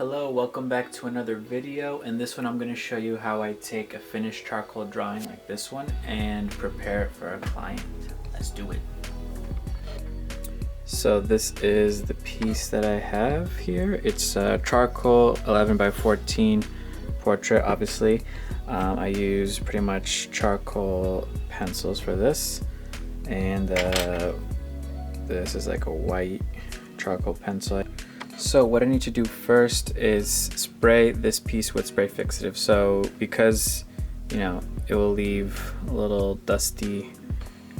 Hello, welcome back to another video. In this one I'm going to show you how I take a finished charcoal drawing like this one and prepare it for a client. Let's do it. So this is the piece that I have here. It's a charcoal 11 by 14 portrait, obviously. I use pretty much charcoal pencils for this, and this is like a white charcoal pencil. So what I need to do first is spray this piece with spray fixative. So because, you know, it will leave little dusty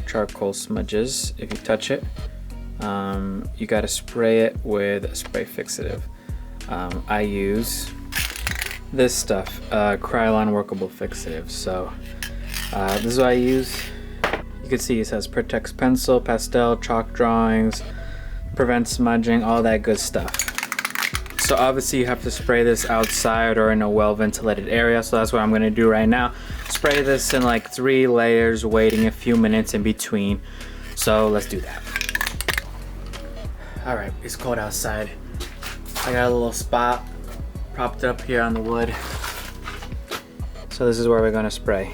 charcoal smudges if you touch it, you got to spray it with a spray fixative. I use this stuff, Krylon workable fixative. So this is what I use. You can see it says protects pencil, pastel, chalk drawings, prevents smudging, all that good stuff. So obviously you have to spray this outside or in a well-ventilated area, so that's what I'm gonna do right now. Spray this in like 3 layers, waiting a few minutes in between. So let's do that. All right, it's cold outside. I got a little spot propped up here on the wood. So this is where we're gonna spray.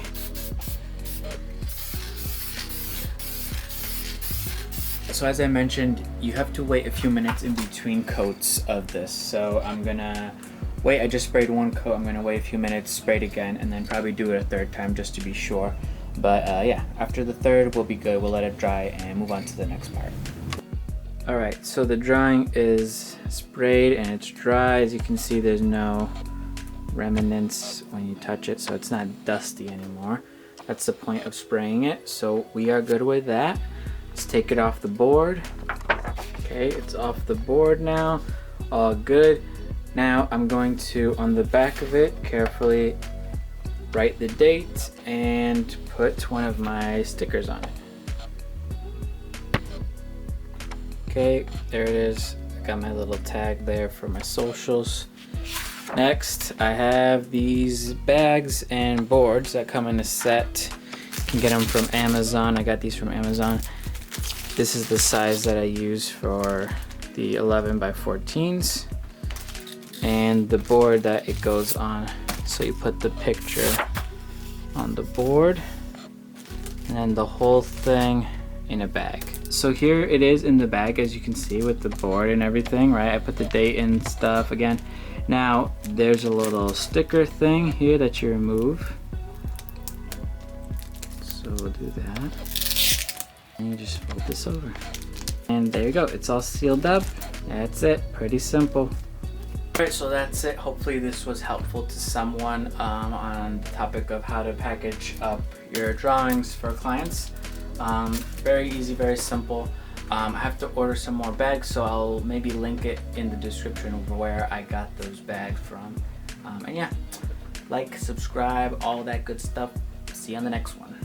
So as I mentioned, you have to wait a few minutes in between coats of this. So I'm gonna wait, I just sprayed 1 coat, I'm gonna wait a few minutes, spray it again, and then probably do it a 3rd time just to be sure. But yeah, after the 3rd, we'll be good. We'll let it dry and move on to the next part. All right, so the drawing is sprayed and it's dry. As you can see, there's no remnants when you touch it, so it's not dusty anymore. That's the point of spraying it. So we are good with that. Let's take it off the board. Okay, it's off the board now. All good. Now I'm going to, on the back of it, carefully write the date and put one of my stickers on it. Okay, there it is. I got my little tag there for my socials. Next, I have these bags and boards that come in a set. You can get them from Amazon. I got these from Amazon. This is the size that I use for the 11 by 14s, and the board that it goes on. So you put the picture on the board and then the whole thing in a bag. So here it is in the bag, as you can see, with the board and everything, right? I put the date and stuff again. Now there's a little sticker thing here that you remove. So we'll do that. And you just fold this over. And there you go, it's all sealed up. That's it, pretty simple. Alright, so that's it. Hopefully this was helpful to someone on the topic of how to package up your drawings for clients. Very easy, very simple. I have to order some more bags, so I'll maybe link it in the description of where I got those bags from. And yeah, like, subscribe, all that good stuff. See you on the next one.